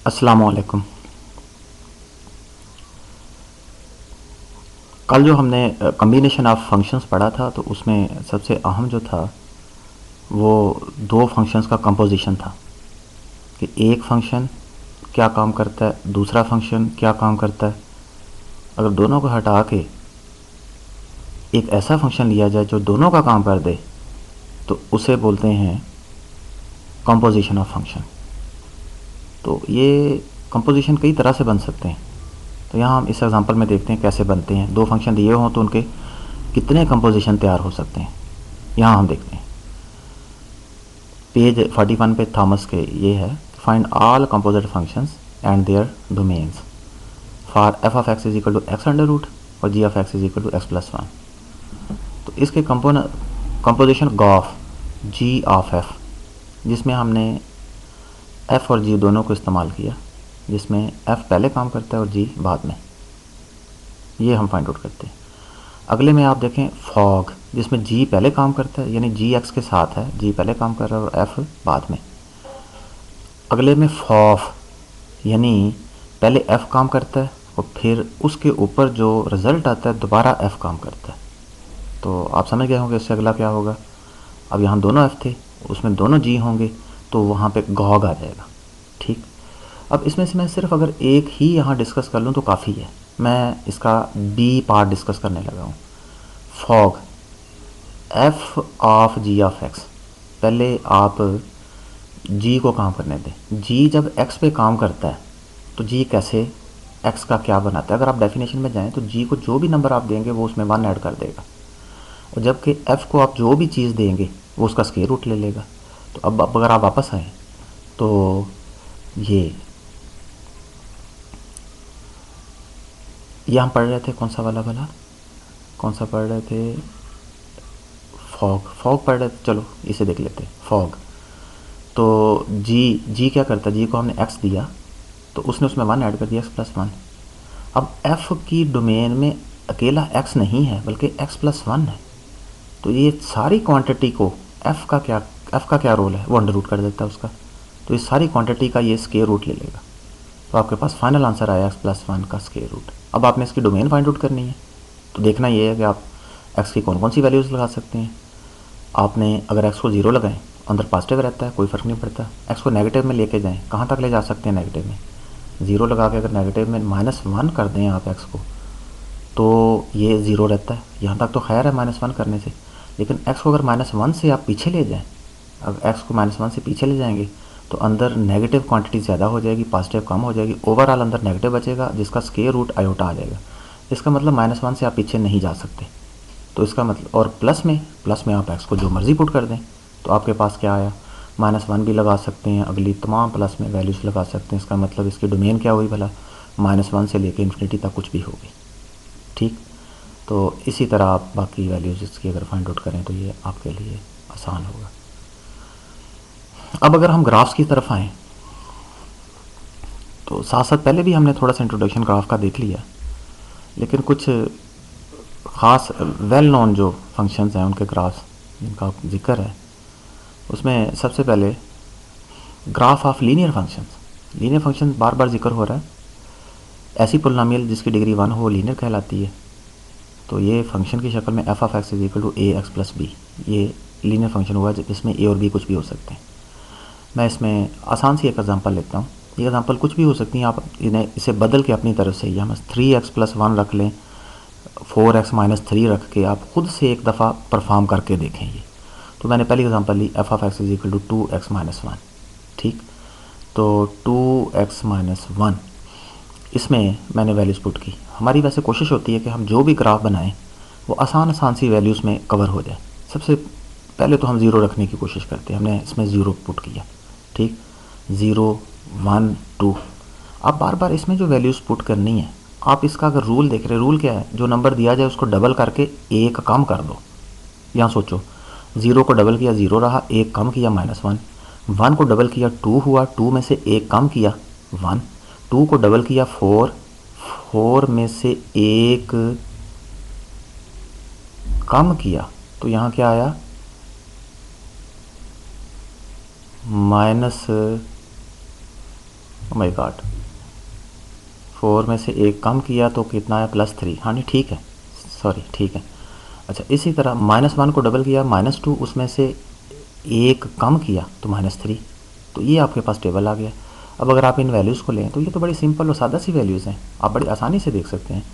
अस्सलामुअलैकुम। कल जो हमने कम्बिनेशन ऑफ फंक्शंस पढ़ा था तो उसमें सबसे अहम जो था वो दो फंक्शंस का कंपोजिशन था कि एक फंक्शन क्या काम करता है, दूसरा फंक्शन क्या काम करता है। अगर दोनों को हटा के एक ऐसा फंक्शन लिया जाए जो दोनों का काम कर दे तो उसे बोलते हैं कंपोजिशन ऑफ फंक्शन। तो ये कंपोजिशन कई तरह से बन सकते हैं। तो यहाँ हम इस एग्जांपल में देखते हैं कैसे बनते हैं। दो फंक्शन दिए हों तो उनके कितने कंपोजिशन तैयार हो सकते हैं, यहाँ हम देखते हैं। पेज 41 पे थॉमस के ये है, find all composite functions and their domains for f of x is equal to x under root और g of x is equal to x plus one. तो इसके composition g of g of f, जिसमें हमने F और जी दोनों को इस्तेमाल किया, जिसमें एफ पहले काम करता है और जी बाद में, ये हम फाइंड आउट करते हैं। अगले में आप देखें फॉग, जिसमें जी पहले काम करता है, यानी जी एक्स के साथ है, जी पहले काम कर रहा है और एफ बाद में। अगले में फॉफ, यानी पहले एफ काम करता है और फिर उसके ऊपर जो रिज़ल्ट आता है दोबारा एफ काम करता है। तो आप समझ गए होंगे इससे अगला क्या होगा। अब यहाँ दोनों एफ थे, उसमें दोनों जी होंगे तो वहाँ पे गॉग आ जाएगा। ठीक, अब इसमें से मैं सिर्फ अगर एक ही यहाँ डिस्कस कर लूँ तो काफ़ी है। मैं इसका बी पार्ट डिस्कस करने लगा हूँ। Fog F of G of X, पहले आप जी को काम करने दें। जी जब एक्स पे काम करता है तो जी कैसे एक्स का क्या बनाता है। अगर आप डेफिनेशन में जाएं तो जी को जो भी नंबर आप देंगे वो उसमें वन ऐड कर देगा, और जबकि एफ को आप जो भी चीज़ देंगे वो उसका स्क्वायर रूट ले लेगा। तो अब अगर आप वापस आएँ तो ये हम पढ़ रहे थे कौन सा वाला भला, कौन सा पढ़ रहे थे, फॉग पढ़ रहे थे। चलो इसे देख लेते हैं। फॉग तो जी क्या करता है, जी को हमने एक्स दिया तो उसने उसमें वन ऐड कर दिया, एक्स प्लस वन। अब एफ की डोमेन में अकेला एक्स नहीं है बल्कि एक्स प्लस वन है, तो ये सारी क्वांटिटी को एफ का क्या रोल है, वो अंडर रूट कर देता है उसका। तो इस सारी क्वांटिटी का ये स्क्वायर रूट ले लेगा। तो आपके पास फाइनल आंसर आया एक्स प्लस वन का स्क्वायर रूट। अब आपने इसकी डोमेन फाइंड आउट करनी है, तो देखना ये है कि आप एक्स की कौन कौन सी वैल्यूज़ लगा सकते हैं। आपने अगर एक्स को ज़ीरो लगाएं, अंदर पॉजिटिव रहता है, कोई फ़र्क नहीं पड़ता। एक्स को नेगेटिव में लेके जाएं, कहाँ तक ले जा सकते हैं नेगेटिव में, ज़ीरो लगा के अगर नेगेटिव में -1 कर दें आप एक्स को तो ये ज़ीरो रहता है। यहाँ तक तो खैर है -1 करने से, लेकिन एक्स को अगर -1 से आप पीछे ले जाएँ, अगर एक्स को -1 से पीछे ले जाएंगे तो अंदर नेगेटिव क्वांटिटी ज़्यादा हो जाएगी, पॉजिटिव कम हो जाएगी, ओवरऑल अंदर नेगेटिव बचेगा जिसका स्क्वायर रूट आयोटा आ जाएगा। इसका मतलब -1 से आप पीछे नहीं जा सकते। तो इसका मतलब, और प्लस में आप एक्स को जो मर्ज़ी पुट कर दें तो आपके पास क्या आया, -1 भी लगा सकते हैं, अगली तमाम प्लस में वैल्यूज़ लगा सकते हैं। इसका मतलब इसकी डोमेन क्या हुई भला, -1 से लेकर इन्फिनिटी तक कुछ भी होगी। ठीक, तो इसी तरह आप बाकी वैल्यूज़ इसकी अगर फाइंड आउट करें तो ये आपके लिए आसान होगा। अब अगर हम ग्राफ्स की तरफ आएँ तो साथ साथ पहले भी हमने थोड़ा सा इंट्रोडक्शन ग्राफ का देख लिया, लेकिन कुछ ख़ास वेल नोन जो फंक्शंस हैं उनके ग्राफ्स जिनका जिक्र है, उसमें सबसे पहले ग्राफ ऑफ लीनियर फंक्शन बार बार जिक्र हो रहा है। ऐसी पोलिनोमियल जिसकी डिग्री 1 हो लीनियर कहलाती है। तो ये फंक्शन की शक्ल में F of x is equal to A X plus B, ये लीनियर फंक्शन हुआ जिसमें ए और बी कुछ भी हो सकते हैं। मैं इसमें आसान सी एक एग्जांपल लेता हूँ। ये एग्जांपल कुछ भी हो सकती है, आप इसे बदल के अपनी तरफ से, या हम 3x प्लस 1 रख लें, 4x माइनस 3 रख के आप खुद से एक दफ़ा परफॉर्म करके देखें ये। तो मैंने पहली एग्जांपल ली F of x is equal to 2x minus 1। ठीक, तो 2x माइनस 1, इसमें मैंने वैल्यूज़ पुट की। हमारी वैसे कोशिश होती है कि हम जो भी ग्राफ बनाएं वो आसान सी वैल्यूज़ में कवर हो जाए। सबसे पहले तो हम ज़ीरो रखने की कोशिश करते हैं, हमने इसमें ज़ीरो पुट किया। ठीक, 0 1 2। आप बार बार इसमें जो वैल्यूज़ पुट करनी है, आप इसका अगर रूल देख रहे, रूल क्या है, जो नंबर दिया जाए उसको डबल करके एक कम कर दो। यहाँ सोचो, 0 को डबल किया 0 रहा, एक कम किया -1, 1 को डबल किया 2 हुआ, 2 में से एक कम किया 1, 2 को डबल किया 4, 4 में से एक कम किया, तो यहाँ क्या आया, माय गॉड, 4 में से एक कम किया तो कितना है, +3। हाँ नहीं ठीक है, सॉरी ठीक है। अच्छा इसी तरह -1 को डबल किया, -2, उसमें से एक कम किया तो -3। तो ये आपके पास टेबल आ गया। अब अगर आप इन वैल्यूज़ को लें तो ये तो बड़ी सिंपल और सादा सी वैल्यूज़ हैं, आप बड़ी आसानी से देख सकते हैं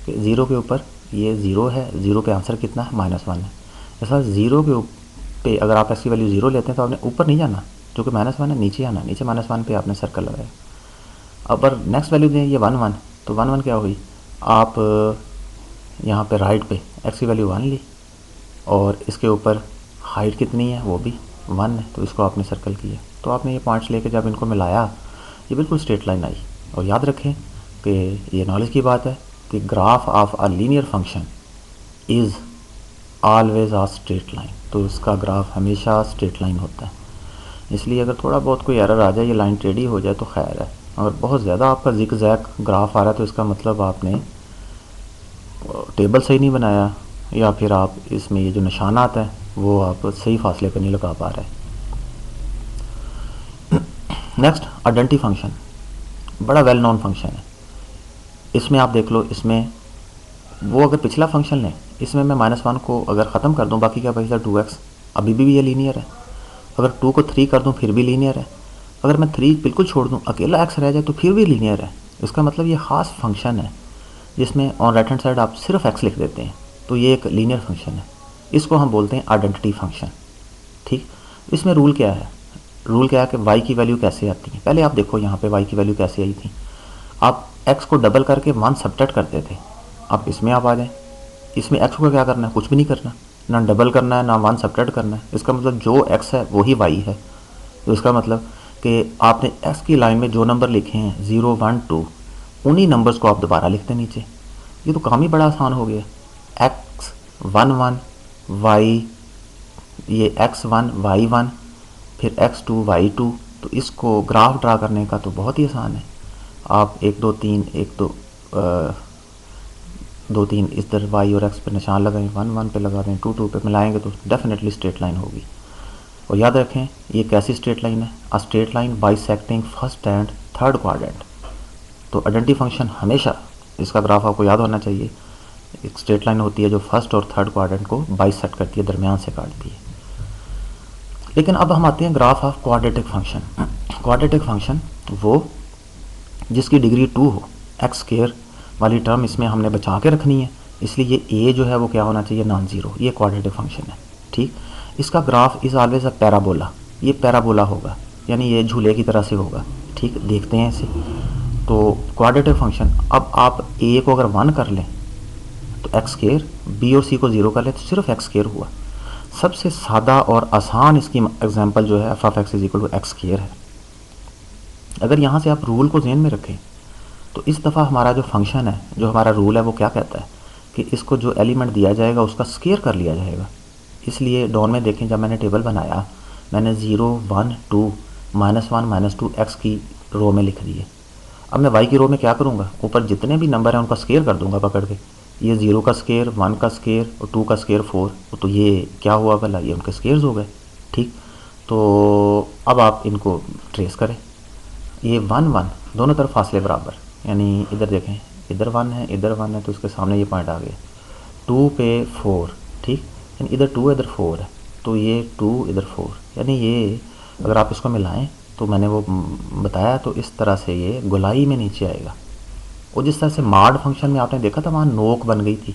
कि 0 के ऊपर ये 0 है, 0 पे आंसर कितना है, -1 है। ऐसा 0 के पे अगर आप x की वैल्यू 0 लेते हैं तो आपने ऊपर नहीं जाना, जो कि -1 है, नीचे आना, नीचे -1 पे आपने सर्कल लगाया। अब अगर नेक्स्ट वैल्यू दें ये 1 1, तो 1 1 क्या हुई, आप यहाँ पे राइट पे x की वैल्यू 1 ली और इसके ऊपर हाइट कितनी है, वो भी 1 है, तो इसको आपने सर्कल किया। तो आपने ये पॉइंट्स लेके जब इनको मिलाया ये बिल्कुल स्ट्रेट लाइन आई। और याद रखें कि ये नॉलेज की बात है कि graph of a linear function is always a straight line, तो इसका ग्राफ हमेशा स्ट्रेट लाइन होता है। इसलिए अगर थोड़ा बहुत कोई एरर आ जाए, ये लाइन टेढ़ी हो जाए तो खैर है, अगर बहुत ज़्यादा आपका जिग जैक ग्राफ आ रहा है तो इसका मतलब आपने टेबल सही नहीं बनाया, या फिर आप इसमें ये जो निशानात हैं वो आप सही फासले पर नहीं लगा पा रहे। नेक्स्ट आइडेंटिटी फंक्शन, बड़ा वेल नोन फंक्शन है। इसमें आप देख लो, इसमें वो अगर पिछला फंक्शन लें, इसमें मैं -1 को अगर ख़त्म कर दूं, बाकी क्या बचता 2x, अभी भी ये लीनियर है। अगर 2 को 3 कर दूं फिर भी लीनियर है। अगर मैं 3 बिल्कुल छोड़ दूं, अकेला x रह जाए तो फिर भी लीनियर है। इसका मतलब ये ख़ास फंक्शन है जिसमें ऑन राइट हैंड साइड आप सिर्फ x लिख देते हैं, तो ये एक लीनियर फंक्शन है। इसको हम बोलते हैं आइडेंटिटी फंक्शन। ठीक, इसमें रूल क्या है, रूल क्या है कि y की वैल्यू कैसे आती है। पहले आप देखो यहाँ पे y की वैल्यू कैसे आई थी, आप x को डबल करके 1 सब्ट्रैक्ट करते थे। अब इसमें आप आ जाएं, इसमें x को क्या करना है, कुछ भी नहीं करना, ना डबल करना है ना 1 सब्ट्रैक्ट करना है। इसका मतलब जो x है वही y है। तो इसका मतलब कि आपने x की लाइन में जो नंबर लिखे हैं 0 1 2, उन्हीं नंबर्स को आप दोबारा लिखते हैं नीचे। ये तो काम ही बड़ा आसान हो गया। x 1 1 y, ये x1 y1, फिर x2 y2। तो इसको ग्राफ ड्रा करने का तो बहुत ही आसान है। आप 1 2 3 1 2 2 3 इधर y और x पे निशान लगाएं, 1 1 पे लगा दें, 2 2 पे मिलाएंगे तो डेफिनेटली स्ट्रेट लाइन होगी। और याद रखें ये कैसी स्ट्रेट लाइन है, a straight line bisecting first and third quadrant. तो आइडेंटिटी फंक्शन हमेशा, इसका ग्राफ आपको याद होना चाहिए, एक स्ट्रेट लाइन होती है जो फर्स्ट और थर्ड क्वाड्रेंट को बाइसेक्ट करती है, दरमियान से काटती है। लेकिन अब हम आते हैं graph of quadratic function. Quadratic function वो जिसकी डिग्री 2 हो, एक्स स्क्वायर वाली टर्म इसमें हमने बचा के रखनी है, इसलिए ये a जो है वो क्या होना चाहिए, नॉन ज़ीरो। ये क्वाड्रेटिक फंक्शन है। ठीक, इसका graph is always a parabola, ये पैराबोला होगा, यानी ये झूले की तरह से होगा। ठीक, देखते हैं इसे। तो क्वाड्रेटिक फंक्शन, अब आप a को अगर 1 कर लें तो एक्स स्क्वायर, b और c को 0 कर लें तो सिर्फ एक्स स्क्वायर हुआ। सबसे सादा और आसान इसकी एग्जांपल जो है f (x) = एक्स स्क्वायर है। अगर यहाँ से आप रूल को ज़हन में रखें तो इस दफ़ा हमारा जो फंक्शन है, जो हमारा रूल है, वो क्या कहता है कि इसको जो एलिमेंट दिया जाएगा उसका स्क्वायर कर लिया जाएगा। इसलिए डाउन में देखें, जब मैंने टेबल बनाया मैंने 0 1 2 -1 -2 x की रो में लिख दिए। अब मैं y की रो में क्या करूँगा, ऊपर जितने भी नंबर हैं उनका स्क्वायर कर दूँगा पकड़ के। ये 0 का स्क्वायर, 1 का स्क्वायर और 2 का स्क्वायर 4, तो ये क्या हुआ भला, ये उनके स्क्वायर्स हो गए। ठीक, तो अब आप इनको ट्रेस करें, ये 1 1 दोनों तरफ फासले बराबर, यानी इधर देखें, इधर 1 है इधर 1 है, तो इसके सामने ये पॉइंट आ गया 2 पे 4। ठीक, यानी इधर 2 इधर 4 है, तो ये 2 इधर 4, यानी ये अगर आप इसको मिलाएं तो मैंने वो बताया, तो इस तरह से ये गोलाई में नीचे आएगा। और जिस तरह से माड फंक्शन में आपने देखा था वहाँ नोक बन गई थी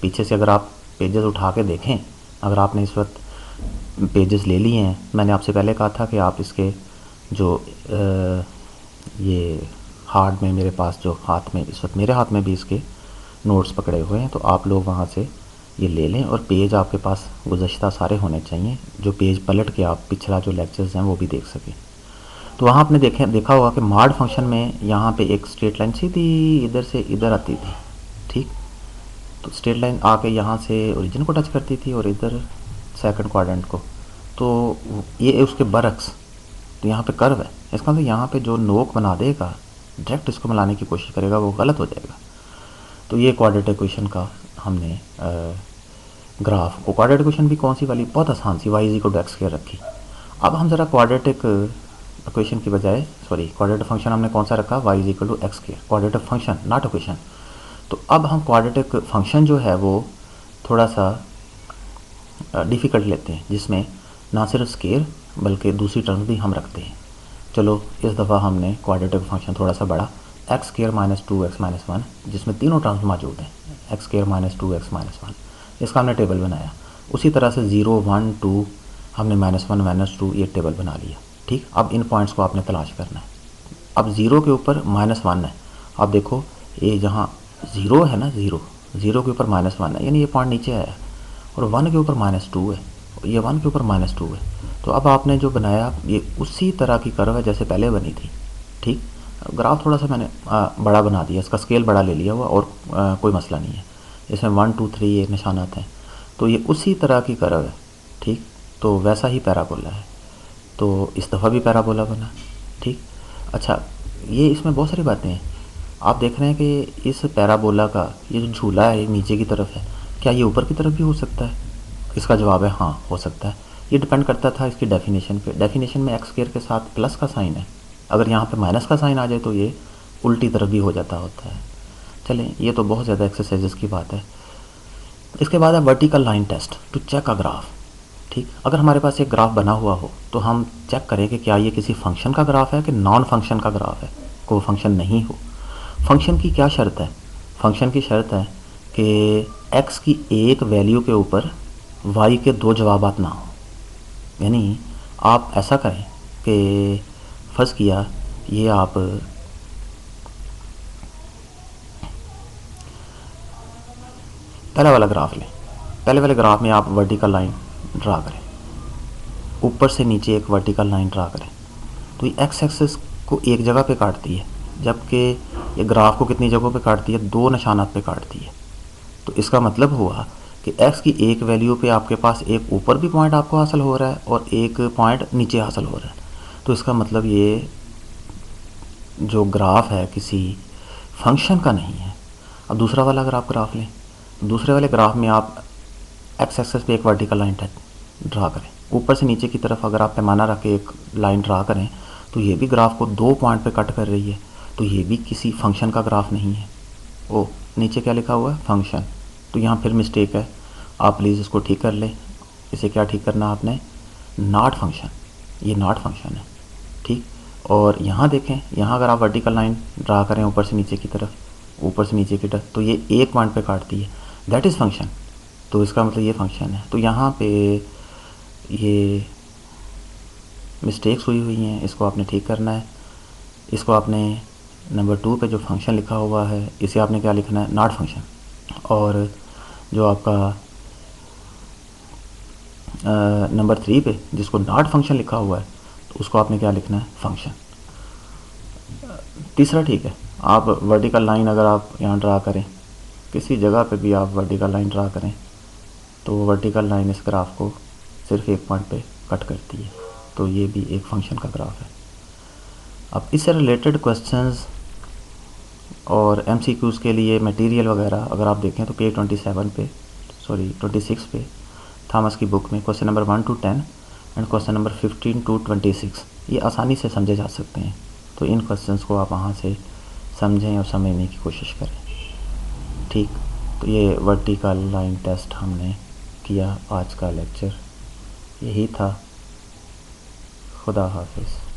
पीछे से, अगर आप पेजेस उठा के देखें, अगर आपने इस वक्त पेजेस ले लिए हैं, मैंने आपसे पहले कहा था कि आप इसके जो ये हार्ड में मेरे पास जो हाथ में इस वक्त मेरे हाथ में भी इसके नोट्स पकड़े हुए हैं, तो आप लोग वहाँ से ये ले लें और पेज आपके पास गुज़श्ता सारे होने चाहिए, जो पेज पलट के आप पिछला जो लेक्चर्स हैं वो भी देख सकें। तो वहाँ आपने देखा होगा कि माड फंक्शन में यहाँ पे एक स्ट्रेट लाइन सीधी इधर से इधर आती थी। ठीक, तो स्ट्रेट लाइन आके यहाँ से ओरिजिन को टच करती थी और इधर सेकंड क्वाड्रेंट को, तो ये उसके बरक्स, तो यहाँ पे कर्व है, इसका मतलब यहाँ पे जो नोक बना देगा डायरेक्ट इसको मिलाने की कोशिश करेगा वो गलत हो जाएगा। तो ये क्वाड्रेटिक इक्वेशन का हमने ग्राफ, को क्वाड्रेटिक इक्वेशन भी कौन सी वाली, बहुत आसान सी, y = x² रखी। अब हम ज़रा क्वाड्रेटिक इक्वेशन की बजाय क्वाड्रेटिक फंक्शन हमने कौन सा रखा, y is equal to X square, quadratic function not equation. तो अब हम क्वाड्रेटिक फंक्शन जो है वो थोड़ा सा डिफ़िकल्ट लेते हैं, जिसमें ना सिर्फ स्केयर बल्कि दूसरी टर्म भी हम रखते हैं। चलो इस दफ़ा हमने क्वाड्रेटिक फंक्शन थोड़ा सा बड़ा, x square minus 2x minus 1, जिसमें तीनों टर्म्स मौजूद हैं, x square minus 2x minus 1, इसका हमने टेबल बनाया। उसी तरह से 0 1 2 हमने -1 -2 ये टेबल बना लिया। ठीक, अब इन पॉइंट्स को आपने तलाश करना है। अब 0 के ऊपर -1 है, आप देखो ये जहाँ 0 है ना, 0 के ऊपर -1 है, यानी ये पॉइंट नीचे आया, और 1 के ऊपर -2 है, ये 1 के ऊपर -2 है। तो अब आपने जो बनाया ये उसी तरह की कर्व है जैसे पहले बनी थी। ठीक, ग्राफ थोड़ा सा मैंने बड़ा बना दिया, इसका स्केल बड़ा ले लिया हुआ, और कोई मसला नहीं है। इसमें 1 2 3 ये निशानात हैं, तो ये उसी तरह की कर्व है। ठीक, तो वैसा ही पैराबोला है, तो इस दफ़ा भी पैराबोला बना। ठीक, अच्छा ये इसमें बहुत सारी बातें हैं। आप देख रहे हैं कि इस पैराबोला का ये जो झूला है नीचे की तरफ है, क्या ये ऊपर की तरफ भी हो सकता है? इसका जवाब है हाँ, हो सकता है। ये डिपेंड करता था इसकी डेफिनेशन पे। डेफिनेशन में एक्स स्क्वायर के साथ प्लस का साइन है, अगर यहाँ पे माइनस का साइन आ जाए तो ये उल्टी तरफ भी हो जाता होता है। चलें, ये तो बहुत ज़्यादा एक्सरसाइजेस की बात है। इसके बाद है vertical line test to check a graph. ठीक, अगर हमारे पास एक ग्राफ बना हुआ हो तो हम चेक करें कि क्या ये किसी फंक्शन का ग्राफ है कि नॉन फंक्शन का ग्राफ है, कोई फंक्शन नहीं हो। फंक्शन की क्या शर्त है? फंक्शन की शर्त है कि x की एक वैल्यू के ऊपर y के दो जवाबात ना हो। यानी आप ऐसा करें कि फ़र्ज़ किया ये आप पहला वाला ग्राफ लें, पहले वाले ग्राफ में आप वर्टिकल लाइन ड्रा करें, ऊपर से नीचे एक वर्टिकल लाइन ड्रा करें, तो ये एक्स एक्सिस को एक जगह पे काटती है, जबकि ये ग्राफ को कितनी जगहों पे काटती है, दो निशानात पे काटती है। तो इसका मतलब हुआ कि x की एक वैल्यू पे आपके पास एक ऊपर भी पॉइंट आपको हासिल हो रहा है और एक पॉइंट नीचे हासिल हो रहा है। तो इसका मतलब ये जो ग्राफ है किसी फंक्शन का नहीं है। अब दूसरा वाला अगर आप ग्राफ लें, दूसरे वाले ग्राफ में आप एक्स एक्सिस पे एक वर्टिकल लाइन ड्रा करें, ऊपर से नीचे की तरफ अगर आप पैमाना रख के एक लाइन ड्रा करें तो ये भी ग्राफ को दो पॉइंट पे कट कर रही है, तो ये भी किसी फंक्शन का ग्राफ नहीं है। ओ, नीचे क्या लिखा हुआ है, फंक्शन, तो यहाँ फिर मिस्टेक है, आप प्लीज़ इसको ठीक कर लें। इसे क्या ठीक करना आपने, नॉट फंक्शन, ये नॉट फंक्शन है। ठीक, और यहाँ देखें, यहाँ अगर आप वर्टिकल लाइन ड्रा करें ऊपर से नीचे की तरफ, ऊपर से नीचे की तरफ, तो ये एक पॉइंट पे काटती है, दैट इज़ फंक्शन, तो इसका मतलब ये फंक्शन है। तो यहाँ पे ये मिस्टेक्स हुई हैं, इसको आपने ठीक करना है। इसको आपने नंबर 2 पे जो फंक्शन लिखा हुआ है इसे आपने क्या लिखना है, नॉट फंक्शन, और जो आपका नंबर 3 पे जिसको नॉट फंक्शन लिखा हुआ है तो उसको आपने क्या लिखना है, फंक्शन। तीसरा ठीक है, आप वर्टिकल लाइन अगर आप यहाँ ड्रा करें, किसी जगह पे भी आप वर्टिकल लाइन ड्रा करें, तो वर्टिकल लाइन इस ग्राफ को सिर्फ एक पॉइंट पे कट करती है, तो ये भी एक फंक्शन का ग्राफ है। अब इससे रिलेटेड क्वेश्चंस और MCQs के लिए मटेरियल वगैरह अगर आप देखें तो पेज 26 पे थॉमस की बुक में question number 1 to 10 and question number 15 to 26 ये आसानी से समझे जा सकते हैं। तो इन क्वेश्चंस को आप वहाँ से समझें और समझने की कोशिश करें। ठीक, तो ये वर्टिकल लाइन टेस्ट हमने किया। आज का लेक्चर यही था। खुदा हाफिज़।